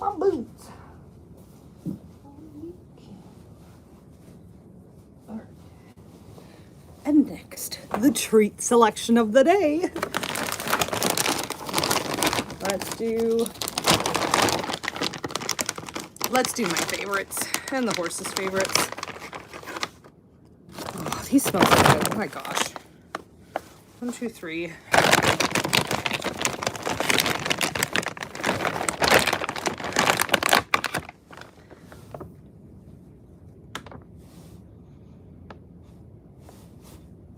my boots. All right. And next, the treat selection of the day. Let's do my favorites and the horse's favorites. Oh, these smell so good. Oh my gosh. 1, 2, 3.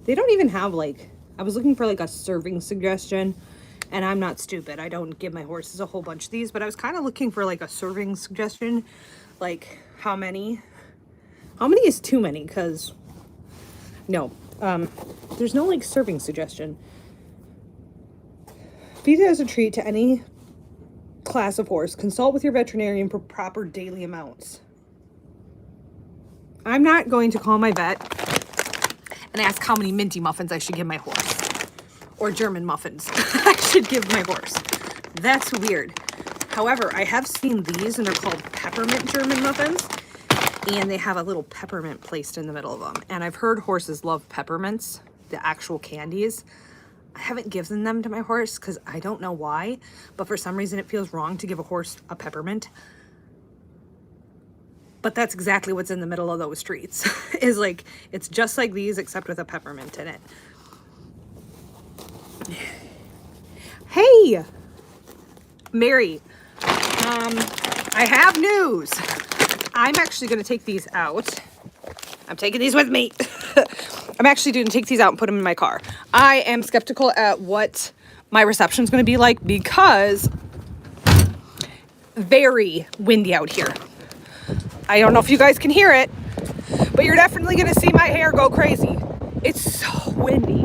They don't even have like, I was looking for like a serving suggestion, and I'm not stupid. I don't give my horses a whole bunch of these, but I was kind of looking for like a serving suggestion, like how many is too many? Because no, there's no like serving suggestion. Feed it as a treat to any class of horse. Consult with your veterinarian for proper daily amounts. I'm not going to call my vet and ask how many minty muffins I should give my horse, or German muffins I should give my horse. That's weird. However, I have seen these, and they're called peppermint German muffins, and they have a little peppermint placed in the middle of them. And I've heard horses love peppermints, the actual candies. I haven't given them to my horse because I don't know why, but for some reason it feels wrong to give a horse a peppermint. But that's exactly what's in the middle of those treats. Is like, it's just like these except with a peppermint in it. Hey, Mary, I have news. I'm actually going to take these out. I'm taking these with me. I'm actually going to take these out and put them in my car. I am skeptical at what my reception is going to be like because very windy out here. I don't know if you guys can hear it, but you're definitely going to see my hair go crazy. It's so windy.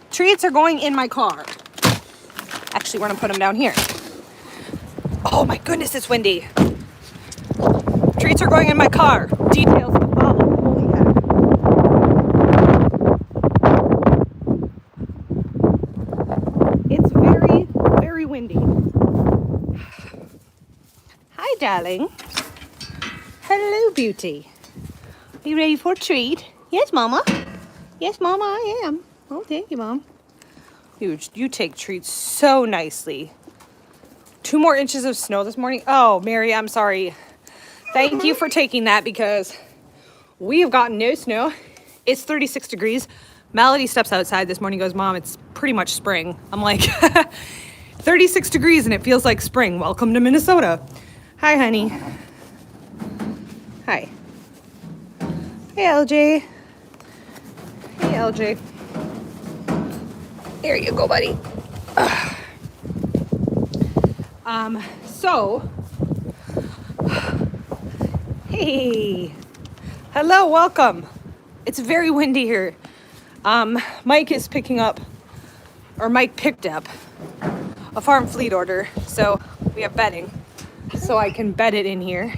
Treats are going in my car. Actually, we're going to put them down here. Oh my goodness, it's windy. Treats are going in my car. Details to follow. Holy heck. It's very, very windy. Hi, darling. Hello, beauty. Are you ready for a treat? Yes, Mama. Yes, Mama, I am. Oh, thank you, Mom. You take treats so nicely. 2 more inches of snow this morning. Oh, Mary, I'm sorry. Thank you for taking that because we have gotten no snow. It's 36 degrees. Melody steps outside this morning and goes, Mom, it's pretty much spring. I'm like, 36 degrees and it feels like spring. Welcome to Minnesota. Hi, honey. Hi. Hey, LJ. Hey, LJ. There you go, buddy. So, hey, hello, welcome. It's very windy here. Mike picked up a farm fleet order, so we have bedding, so I can bed it in here.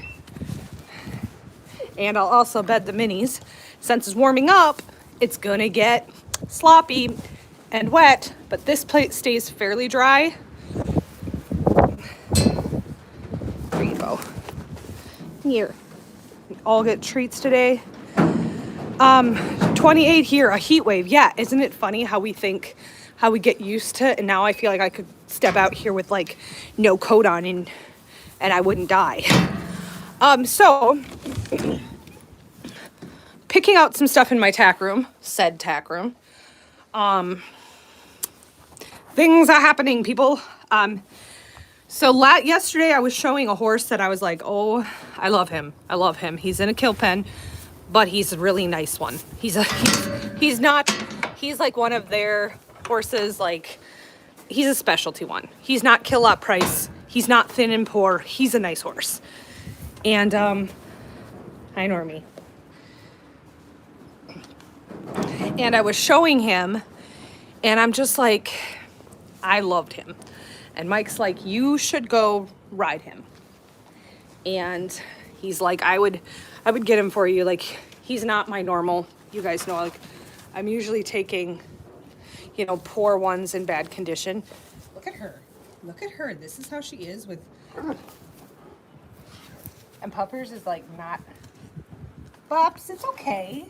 And I'll also bed the minis. Since it's warming up, it's gonna get sloppy and wet, but this plate stays fairly dry. There you go. Here. We all get treats today. 28 here, a heat wave. Yeah, isn't it funny how we get used to it, and now I feel like I could step out here with like no coat on and I wouldn't die. So picking out some stuff in my tack room, things are happening, people. Yesterday I was showing a horse that I was like, oh, I love him. He's in a kill pen, but he's a really nice one. He's like one of their horses, like he's a specialty one. He's not kill lot price. He's not thin and poor. He's a nice horse. And, hi, Normie. And I was showing him, and I'm just like, I loved him. And Mike's like, you should go ride him. And he's like, I would get him for you. Like, he's not my normal, you guys know, like, I'm usually taking, poor ones in bad condition. Look at her. Look at her. This is how she is with... And Puppers is like not... Pops, it's okay.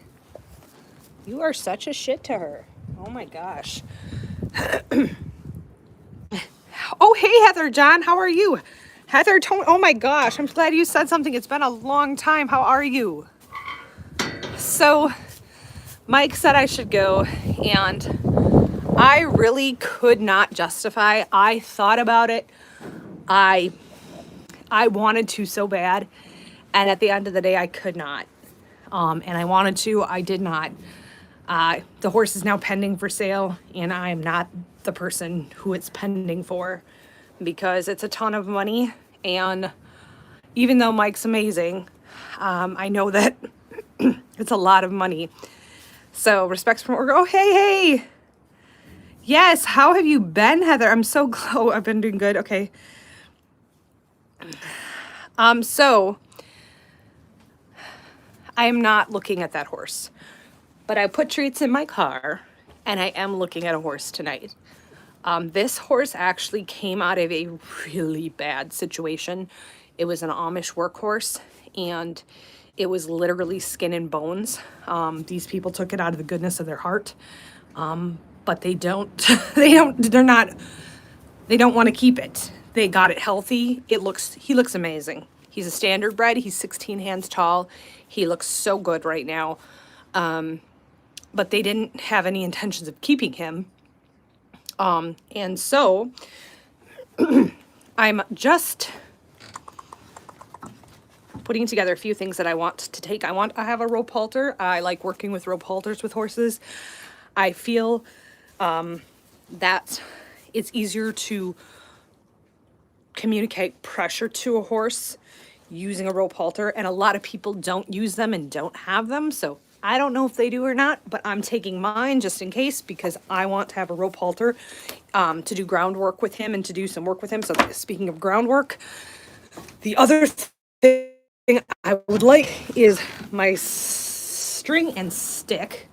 You are such a shit to her. Oh my gosh. Oh, hey, Heather, John, how are you? Heather, oh my gosh, I'm glad you said something. It's been a long time. How are you? So, Mike said I should go, and I really could not justify. I thought about it. I wanted to so bad, and at the end of the day, I could not. And I wanted to, I did not. The horse is now pending for sale, and I am not the person who it's pending for because it's a ton of money. And even though Mike's amazing, I know that it's a lot of money. So respects from Oregon. Oh, hey. Yes, how have you been, Heather? I'm so glad. Oh, I've been doing good. Okay. So I am not looking at that horse, but I put treats in my car and I am looking at a horse tonight. This horse actually came out of a really bad situation. It was an Amish workhorse, and it was literally skin and bones. These people took it out of the goodness of their heart, but they don't want to keep it. They got it healthy. He looks amazing. He's a standard bred. He's 16 hands tall. He looks so good right now. But they didn't have any intentions of keeping him. And so I'm just putting together a few things that I want to take. I have a rope halter. I like working with rope halters with horses. I feel that it's easier to communicate pressure to a horse using a rope halter, and a lot of people don't use them and don't have them. So I don't know if they do or not, but I'm taking mine just in case because I want to have a rope halter to do groundwork with him and to do some work with him. So speaking of groundwork, the other thing I would like is my string and stick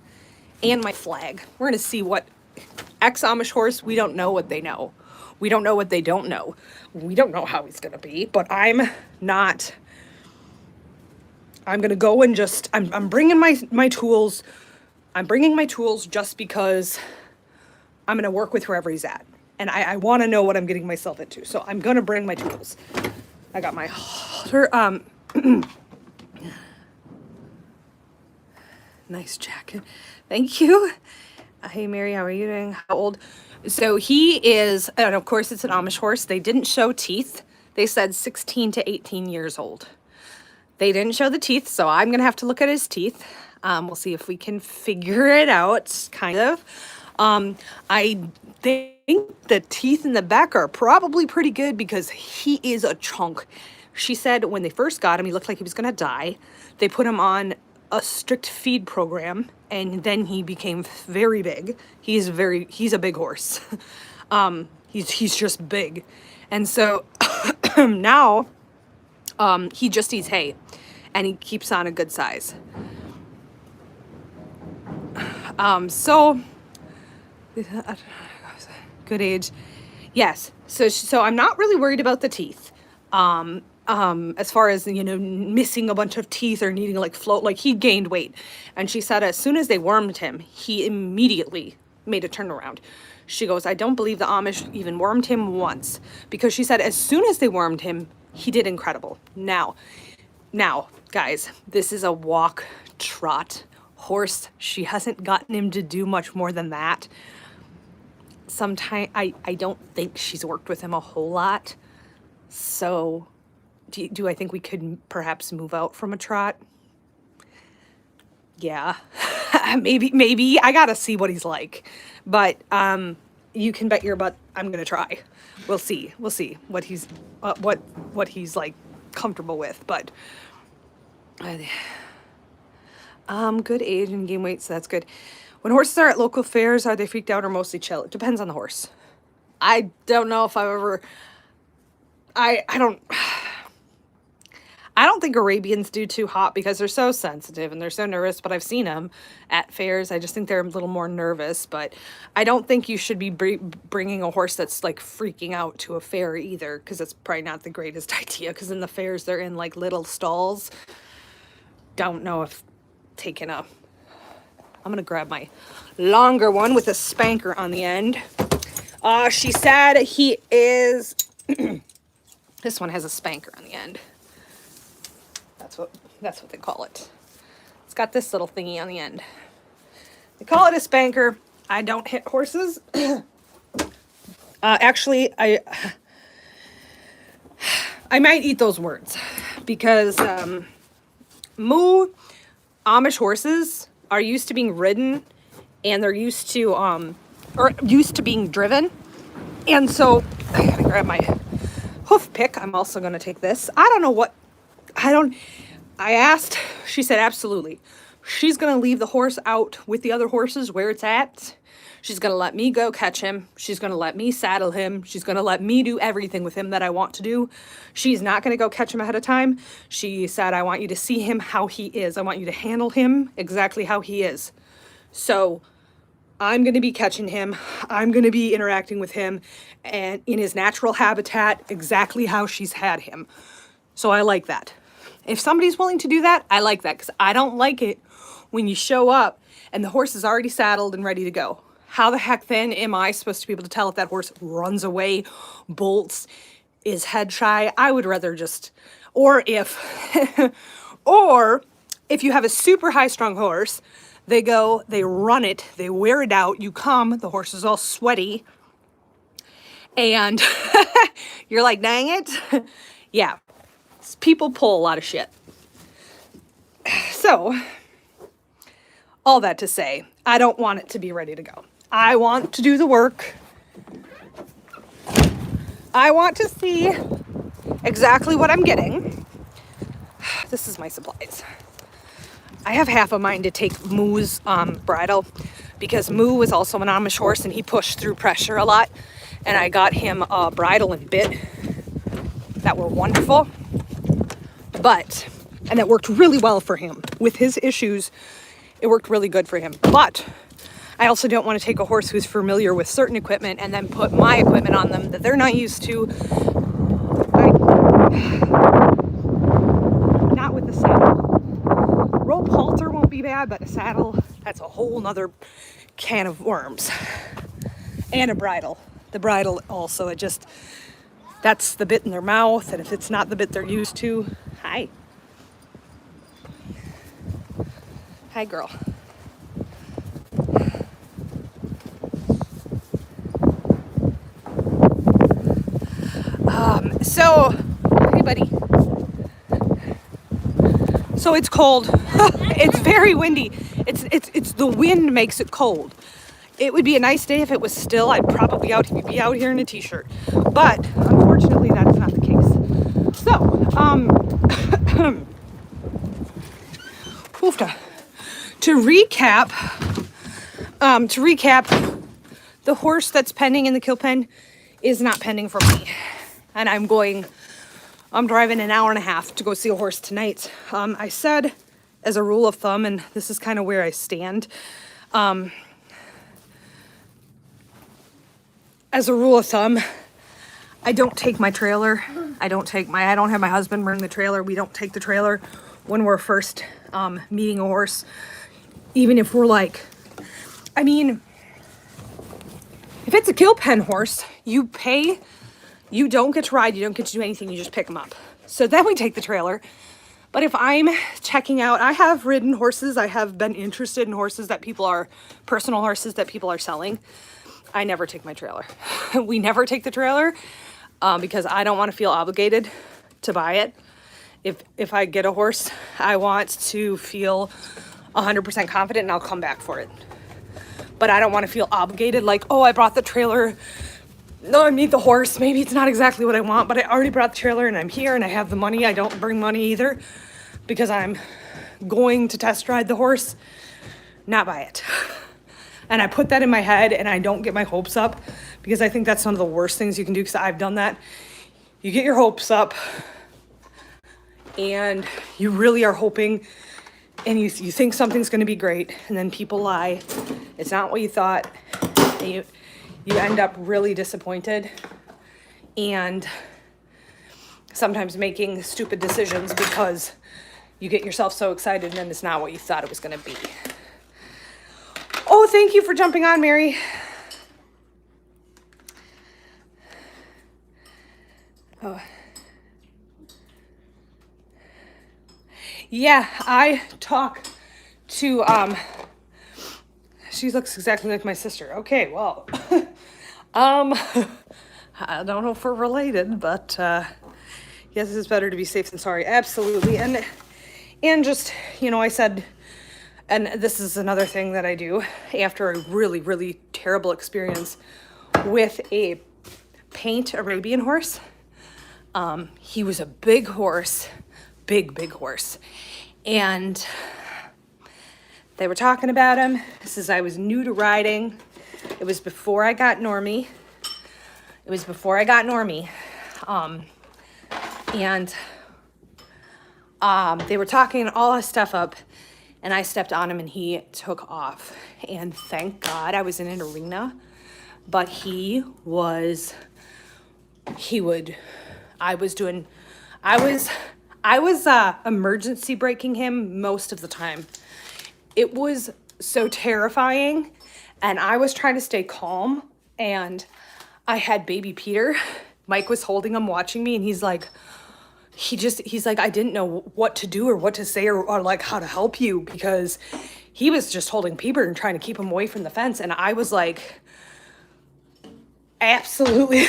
and my flag. We're going to see what ex-Amish horse, we don't know what they know. We don't know what they don't know. We don't know how he's going to be, but I'm going to go and just, I'm bringing my tools. I'm bringing my tools just because I'm going to work with wherever he's at. And I want to know what I'm getting myself into. So I'm going to bring my tools. I got my halter. Nice jacket. Thank you. Hey, Mary, how are you doing? How old? So he is, and of course it's an Amish horse. They didn't show teeth. They said 16 to 18 years old. They didn't show the teeth, so I'm going to have to look at his teeth. We'll see if we can figure it out, kind of. I think the teeth in the back are probably pretty good because he is a chunk. She said when they first got him, he looked like he was going to die. They put him on a strict feed program, and then he became very big. He's a big horse. He's just big. And so now he just eats hay, and he keeps on a good size. So good age. Yes. So I'm not really worried about the teeth. As far as, missing a bunch of teeth or needing to float, he gained weight. And she said as soon as they wormed him, he immediately made a turnaround. She goes, I don't believe the Amish even wormed him once, because she said as soon as they wormed him, he did incredible. Now, guys, this is a walk trot horse. She hasn't gotten him to do much more than that. Sometimes I don't think she's worked with him a whole lot. So do I think we could perhaps move out from a trot? Yeah, maybe. I gotta see what he's like, but you can bet your butt I'm gonna try. We'll see what he's what he's comfortable with, but good age and gain weight, so that's good. When horses are at local fairs, are they freaked out or mostly chill? It depends on the horse. I don't know if I've ever. I I don't think Arabians do too hot because they're so sensitive and they're so nervous, but I've seen them at fairs. I just think they're a little more nervous, but I don't think you should be bringing a horse that's like freaking out to a fair either, because it's probably not the greatest idea, because in the fairs they're in like little stalls. Don't know if taking a... I'm gonna grab my longer one with a spanker on the end. She said he is... This one has a spanker on the end. That's what they call it. It's got this little thingy on the end. They call it a spanker. I don't hit horses. Actually, I might eat those words because moo Amish horses are used to being ridden, and they're used to or used to being driven. And so I gotta grab my hoof pick. I'm also gonna take this. I asked, she said absolutely. She's gonna leave the horse out with the other horses where it's at. She's gonna let me go catch him. She's gonna let me saddle him. She's gonna let me do everything with him that I want to do. She's not gonna go catch him ahead of time. She said, I want you to see him how he is. I want you to handle him exactly how he is. So I'm gonna be catching him. I'm gonna be interacting with him and in his natural habitat, exactly how she's had him. So I like that. If somebody's willing to do that, I like that, because I don't like it when you show up and the horse is already saddled and ready to go. How the heck then am I supposed to be able to tell if that horse runs away, bolts, is head shy? I would rather just, or if you have a super high strung horse, they go, they run it, they wear it out, you come, the horse is all sweaty, and you're like, dang it. Yeah. People pull a lot of shit. So, all that to say, I don't want it to be ready to go. I want to do the work. I want to see exactly what I'm getting. This is my supplies. I have half a mind to take Moo's bridle, because Moo was also an Amish horse and he pushed through pressure a lot. And I got him a bridle and bit that were wonderful. And that worked really well for him. With his issues, it worked really good for him. But I also don't want to take a horse who's familiar with certain equipment and then put my equipment on them that they're not used to. Not with the saddle. Rope halter won't be bad, but a saddle, that's a whole nother can of worms. And a bridle. The bridle also, that's the bit in their mouth, and if it's not the bit they're used to, hi. Hi, girl. Hey, buddy. So it's cold. It's very windy. It's the wind makes it cold. It would be a nice day if it was still. I'd probably be out here in a t-shirt. But unfortunately, that's not the case. So, to recap, the horse that's pending in the kill pen is not pending for me. And I'm driving an hour and a half to go see a horse tonight. I said, as a rule of thumb, and this is kind of where I stand, as a rule of thumb, I don't take my trailer. I don't have my husband bring the trailer. We don't take the trailer when we're first meeting a horse. Even if we're if it's a kill pen horse, you pay, you don't get to ride, you don't get to do anything, you just pick them up. So then we take the trailer. But if I'm checking out, I have ridden horses, I have been interested in horses personal horses that people are selling. I never take my trailer. We never take the trailer because I don't want to feel obligated to buy it. If I get a horse, I want to feel 100% confident and I'll come back for it. But I don't want to feel obligated like, oh, I brought the trailer. No, I need the horse. Maybe it's not exactly what I want, but I already brought the trailer and I'm here and I have the money. I don't bring money either because I'm going to test ride the horse, not buy it. And I put that in my head and I don't get my hopes up because I think that's one of the worst things you can do because I've done that. You get your hopes up and you really are hoping, and you think something's going to be great, and then people lie. It's not what you thought. And you end up really disappointed, and sometimes making stupid decisions because you get yourself so excited and then it's not what you thought it was going to be. Oh, thank you for jumping on, Mary. Oh. Yeah, I talk to, she looks exactly like my sister. Okay, well, I don't know if we're related, but, yes, it's better to be safe than sorry. Absolutely. And just, I said, and this is another thing that I do after a really, really terrible experience with a paint Arabian horse. He was a big horse, big horse. And they were talking about him. This is, I was new to riding. It was before I got Normie. And they were talking all this stuff up, and I stepped on him and he took off. And thank God I was in an arena, but I was emergency braking him most of the time. It was so terrifying, and I was trying to stay calm, and I had baby Peter. Mike was holding him, watching me, and he's like, I didn't know what to do or what to say or like how to help you, because he was just holding Peter and trying to keep him away from the fence. And I was like, absolutely,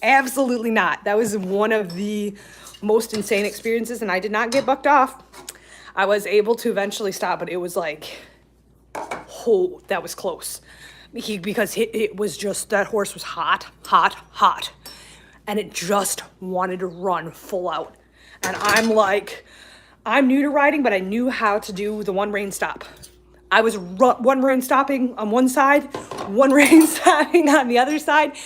absolutely not. That was one of the most insane experiences, and I did not get bucked off. I was able to eventually stop, but it was like, oh, that was close. Because it was just, that horse was hot. And it just wanted to run full out. And I'm like, I'm new to riding, but I knew how to do the one rein stop. I was one rein stopping on one side, one rein stopping on the other side.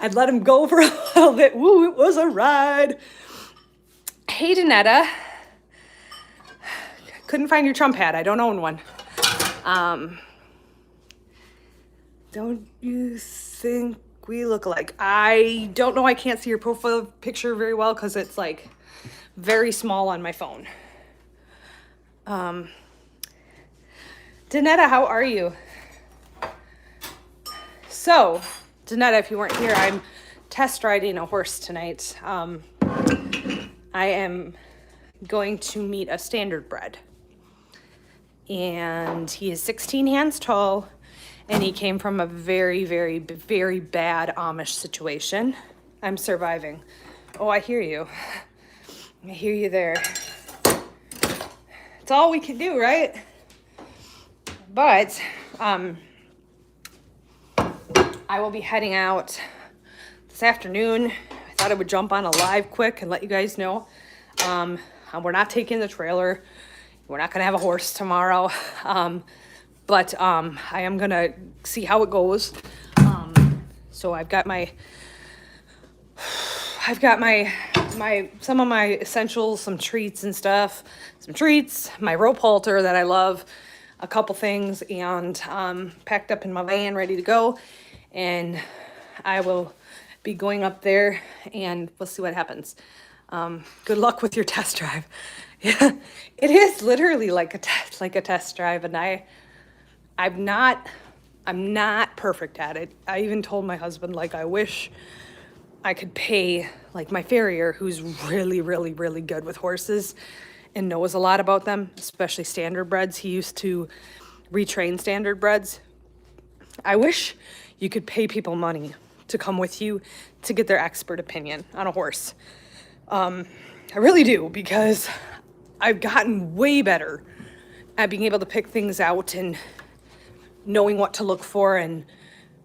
I'd let him go for a little bit. Woo, it was a ride. Hey, Danetta. Couldn't find your Trump hat. I don't own one. Don't you think we look alike? I don't know. I can't see your profile picture very well because it's like very small on my phone. Danetta, how are you? So, Danetta, if you weren't here, I'm test riding a horse tonight. I am going to meet a standard bred. And he is 16 hands tall. And he came from a very, very, very bad Amish situation. I'm surviving. Oh, I hear you. I hear you there. It's all we can do, right? But I will be heading out this afternoon. I thought I would jump on a live quick and let you guys know. We're not taking the trailer. We're not going to have a horse tomorrow. But I am going to see how it goes. So I've got some of my essentials, some treats and stuff, my rope halter that I love, a couple things, and packed up in my van, ready to go. And I will be going up there, and we'll see what happens. Good luck with your test drive. Yeah, it is literally like a test drive, and I'm not perfect at it. I even told my husband, like, I wish I could pay, like, my farrier, who's really, really, really good with horses and knows a lot about them, especially standard breds. He used to retrain standard breds. I wish you could pay people money to come with you to get their expert opinion on a horse. I really do, because I've gotten way better at being able to pick things out and knowing what to look for and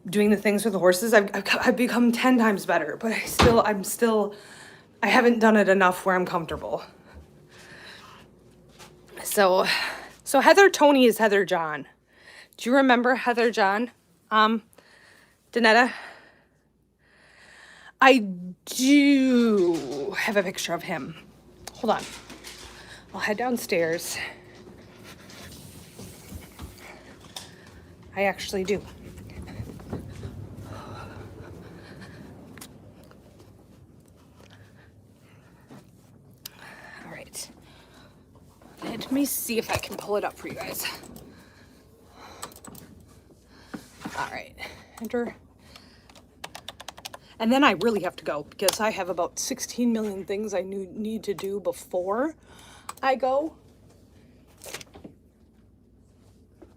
doing the things with the horses. I've become 10 times better, but I haven't done it enough where I'm comfortable. So Heather Tony is Heather John. Do you remember Heather John? Danetta? I do have a picture of him. Hold on. I'll head downstairs. I actually do. All right. Let me see if I can pull it up for you guys. All right. Enter. And then I really have to go because I have about 16 million things I need to do before I go.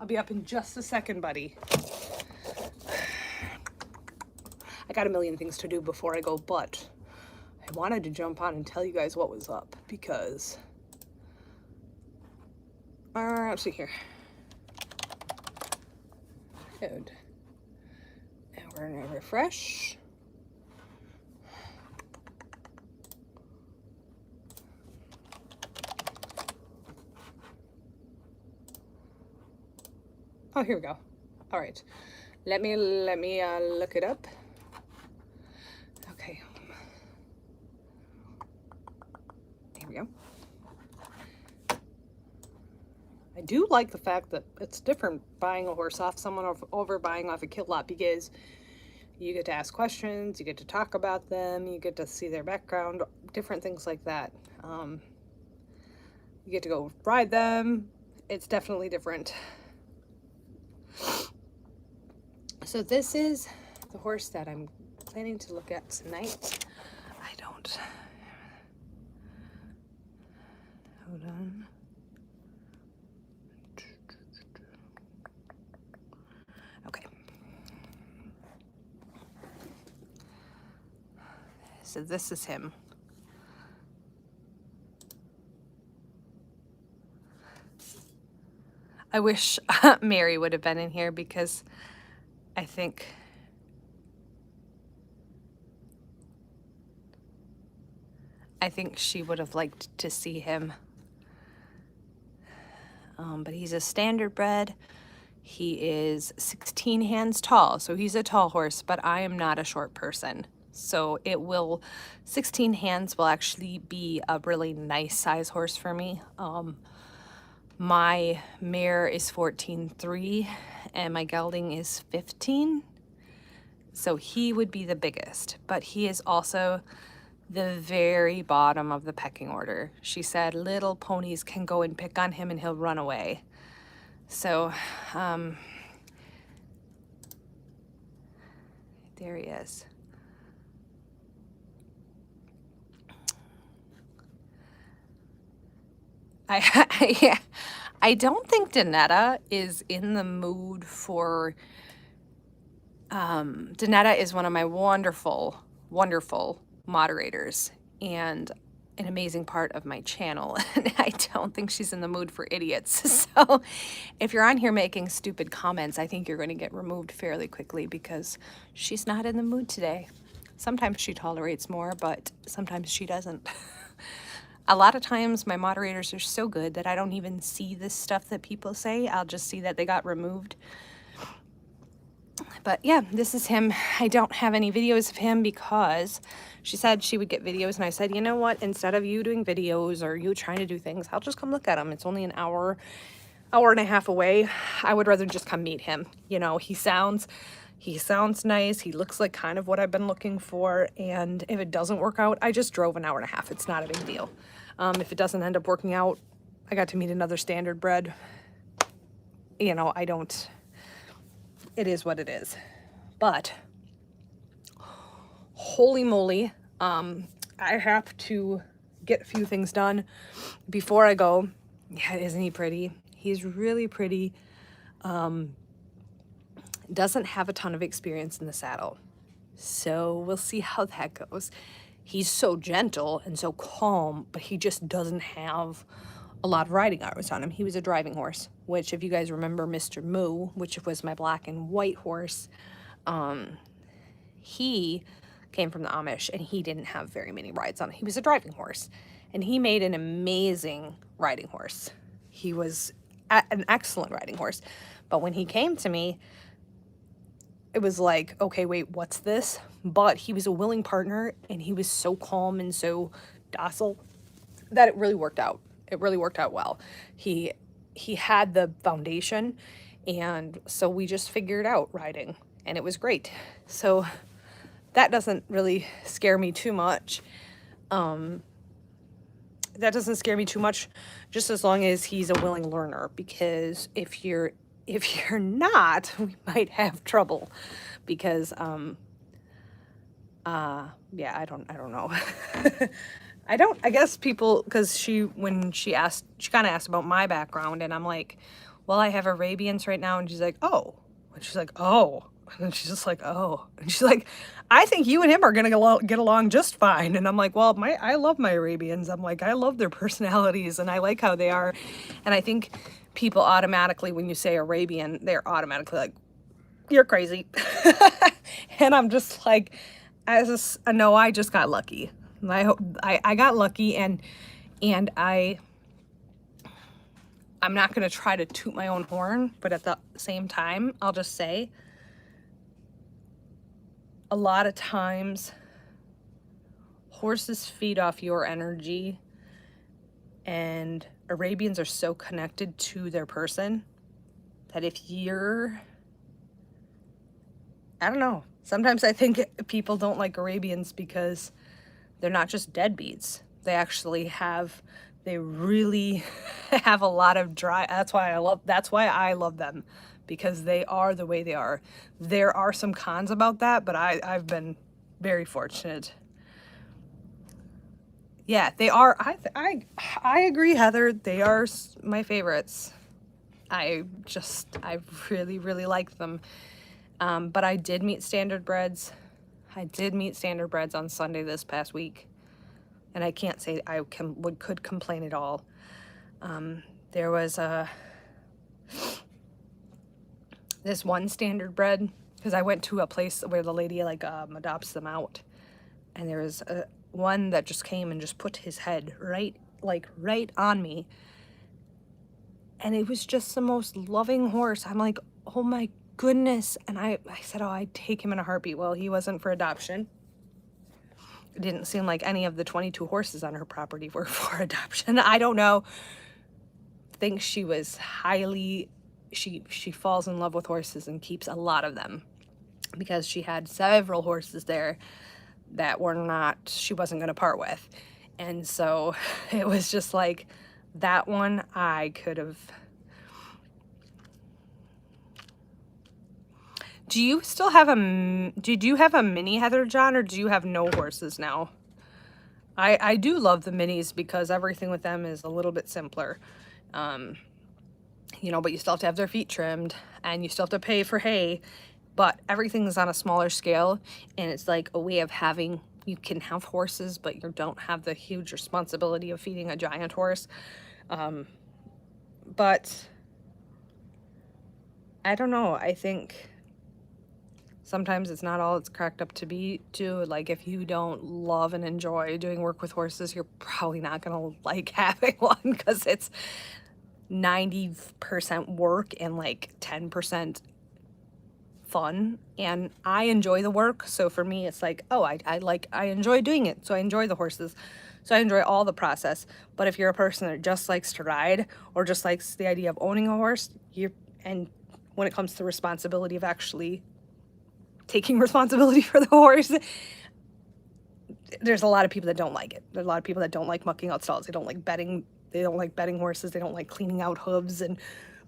I'll be up in just a second, buddy. I got a million things to do before I go, but I wanted to jump on and tell you guys what was up because... let's see here. Good. And we're gonna refresh. Oh, here we go. All right. Let me look it up. Okay. Here we go. I do like the fact that it's different buying a horse off someone over buying off a kill lot because you get to ask questions, you get to talk about them, you get to see their background, different things like that. You get to go ride them. It's definitely different. So this is the horse that I'm planning to look at tonight. I don't... Hold on. Okay. So this is him. I wish Mary would have been in here because I think she would have liked to see him. But he's a standard bred. He is 16 hands tall, so he's a tall horse, but I am not a short person. So 16 hands will actually be a really nice size horse for me. My mare is 14.3 and my gelding is 15. So he would be the biggest, but he is also the very bottom of the pecking order. She said little ponies can go and pick on him and he'll run away. So, there he is. I don't think Donetta is in the mood for... Donetta is one of my wonderful, wonderful moderators and an amazing part of my channel. And I don't think she's in the mood for idiots. So if you're on here making stupid comments, I think you're going to get removed fairly quickly because she's not in the mood today. Sometimes she tolerates more, but sometimes she doesn't. A lot of times my moderators are so good that I don't even see this stuff that people say. I'll just see that they got removed. But yeah, this is him. I don't have any videos of him because she said she would get videos, and I said, you know what, instead of you doing videos or you trying to do things, I'll just come look at him. It's only an hour and a half away. I would rather just come meet him. You know, he sounds nice. He looks like kind of what I've been looking for, and if it doesn't work out, I just drove an hour and a half. It's not a big deal. If it doesn't end up working out, I got to meet another standard bred. You know, it is what it is. But holy moly, I have to get a few things done before I go. Yeah, isn't he pretty? He's really pretty. Doesn't have a ton of experience in the saddle, so we'll see how that goes. He's so gentle and so calm, but he just doesn't have a lot of riding hours on him. He was a driving horse, which if you guys remember Mr. Moo, which was my black and white horse, he came from the Amish and he didn't have very many rides on him. He was a driving horse and he made an amazing riding horse. He was an excellent riding horse. But when he came to me, it was like, okay, wait, what's this? But he was a willing partner and he was so calm and so docile that it really worked out. It really worked out well. He had the foundation, and so we just figured out riding, and it was great. So that doesn't really scare me too much. That doesn't scare me too much, just as long as he's a willing learner, because if you're not, we might have trouble, because yeah, I don't know. I guess people, because when she asked, she kind of asked about my background, and I'm like, well, I have Arabians right now, and she's like, oh, and she's like, oh, and she's just like, oh, and she's like, I think you and him are gonna get along just fine, and I'm like, well, I love my Arabians. I'm like, I love their personalities, and I like how they are, and I think people automatically, when you say Arabian, they're automatically like, you're crazy. And I'm just like, no, I just got lucky. I got lucky, and I'm not going to try to toot my own horn, but at the same time, I'll just say a lot of times horses feed off your energy, and Arabians are so connected to their person that if you're, I don't know, sometimes I think people don't like Arabians because they're not just deadbeats. They really have a lot of drive. That's why I love them, because they are the way they are. There are some cons about that, but I've been very fortunate. Yeah, they are. I agree, Heather. They are my favorites. I really, really like them. But I did meet standardbreds. I did meet standardbreds on Sunday this past week, and I can't say I could complain at all. There was this one standardbred, because I went to a place where the lady like adopts them out, and there was one that just came and just put his head right on me, and it was just the most loving horse. I'm like, oh my goodness. And I said, oh, I'd take him in a heartbeat. Well, he wasn't for adoption. It didn't seem like any of the 22 horses on her property were for adoption. I don't know. Think she was highly, she falls in love with horses and keeps a lot of them, because she had several horses there that she wasn't going to part with. And so it was just like, that one I could have. Do you still have did you have a mini, Heather John, or do you have no horses now? I do love the minis because everything with them is a little bit simpler. You know, but you still have to have their feet trimmed, and you still have to pay for hay, but everything's on a smaller scale, and it's like a way of having, you can have horses, but you don't have the huge responsibility of feeding a giant horse. But I don't know, I think sometimes it's not all it's cracked up to be, too. Like, if you don't love and enjoy doing work with horses, you're probably not gonna like having one, because it's 90% work and like 10% fun. And I enjoy the work, so for me it's like, oh, I enjoy doing it, so I enjoy the horses, so I enjoy all the process. But if you're a person that just likes to ride, or just likes the idea of owning a horse, and when it comes to responsibility of actually taking responsibility for the horse, there's a lot of people that don't like it. There's a lot of people that don't like mucking out stalls. They don't like bedding horses. They don't like cleaning out hooves and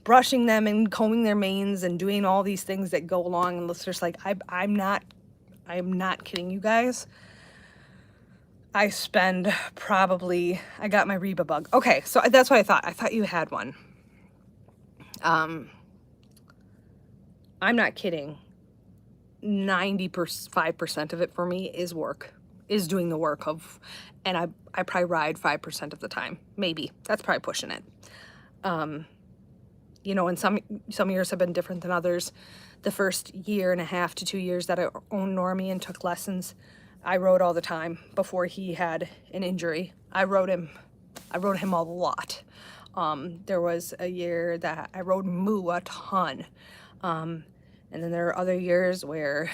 brushing them and combing their manes and doing all these things that go along. And it's just like, I'm not kidding you guys. I got my Reba bug. Okay, so that's what I thought. I thought you had one. I'm not kidding. 95% of it for me is doing the work of, and I probably ride 5% of the time, maybe. That's probably pushing it. You know, and some years have been different than others. The first year and a half to 2 years that I owned Normie and took lessons, I rode all the time before he had an injury. I rode him a lot. There was a year that I rode Moo a ton. And then there are other years where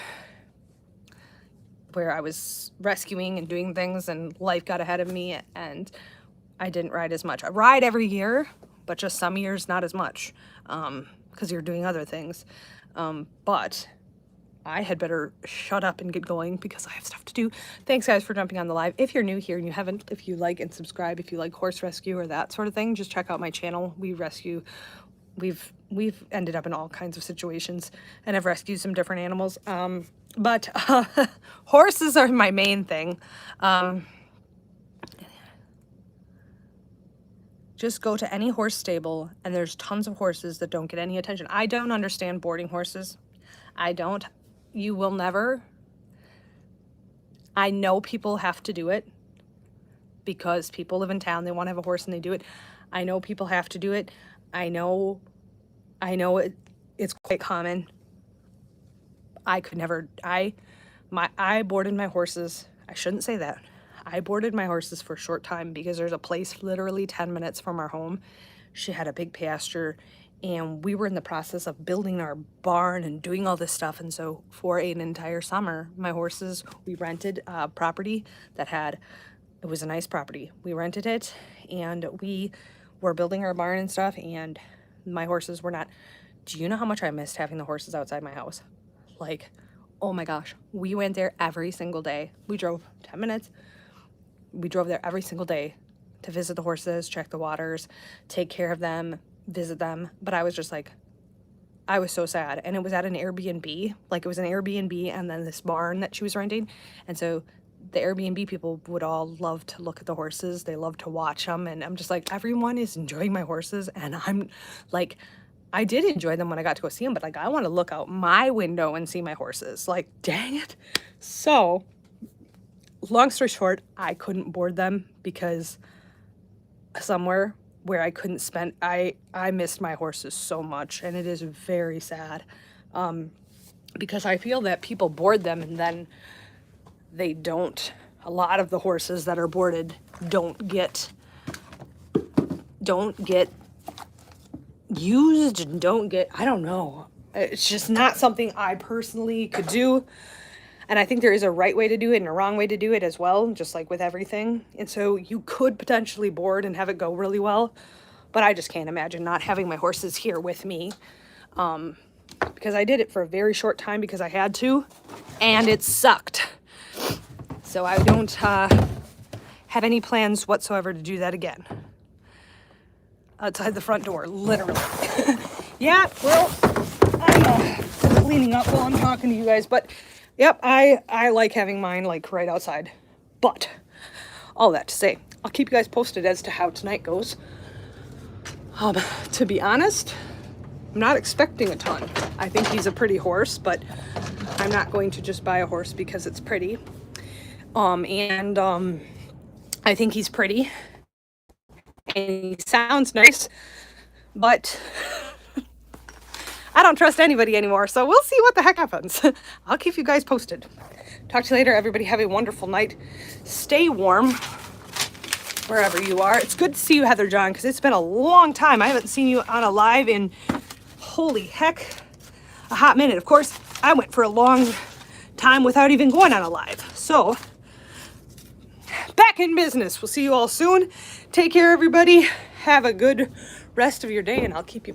I was rescuing and doing things, and life got ahead of me, and I didn't ride as much. I ride every year, but just some years not as much, because you're doing other things. But I had better shut up and get going because I have stuff to do. Thanks guys for jumping on the live. If you're new here and you haven't, if you like and subscribe, if you like horse rescue or that sort of thing, just check out my channel. We've ended up in all kinds of situations and have rescued some different animals. But horses are my main thing. Just go to any horse stable and there's tons of horses that don't get any attention. I don't understand boarding horses. I don't. You will never. I know people have to do it because people live in town. They want to have a horse and they do it. I know people have to do it. I know it's quite common. I could never. I boarded my horses. I shouldn't say that. I boarded my horses for a short time because there's a place literally 10 minutes from our home. She had a big pasture and we were in the process of building our barn and doing all this stuff. And so for an entire summer, my horses, we rented a property that had, it was a nice property. We rented it and we were building our barn and stuff, and my horses were not. Do you know how much I missed having the horses outside my house? Like, oh my gosh, we went there every single day. We drove 10 minutes. We drove there every single day to visit the horses, check the waters, take care of them, visit them. But I was just like, I was so sad. And it was at an Airbnb. Like, it was an Airbnb and then this barn that she was renting. And so the Airbnb people would all love to look at the horses. They love to watch them. And I'm just like, everyone is enjoying my horses. And I'm like, I did enjoy them when I got to go see them. But like, I want to look out my window and see my horses. Like, dang it. So long story short, I couldn't board them because somewhere where I couldn't spend, I missed my horses so much, and it is very sad, because I feel that people board them and then they don't, a lot of the horses that are boarded don't get used and don't get, I don't know. It's just not something I personally could do. And I think there is a right way to do it and a wrong way to do it as well, just like with everything. And so you could potentially board and have it go really well, but I just can't imagine not having my horses here with me, because I did it for a very short time because I had to, and it sucked. So I don't have any plans whatsoever to do that again. Outside the front door, literally. Yeah, well, I'm cleaning up while I'm talking to you guys, but yep, I like having mine like right outside. But all that to say, I'll keep you guys posted as to how tonight goes. To be honest, I'm not expecting a ton. I think he's a pretty horse, but I'm not going to just buy a horse because it's pretty. I think he's pretty and he sounds nice, but I don't trust anybody anymore, so we'll see what the heck happens. I'll keep you guys posted. Talk to you later, everybody. Have a wonderful night. Stay warm wherever you are. It's good to see you, Heather John, because it's been a long time. I haven't seen you on a live in, holy heck, a hot minute. Of course, I went for a long time without even going on a live. So, back in business. We'll see you all soon. Take care, everybody. Have a good rest of your day, and I'll keep you posted.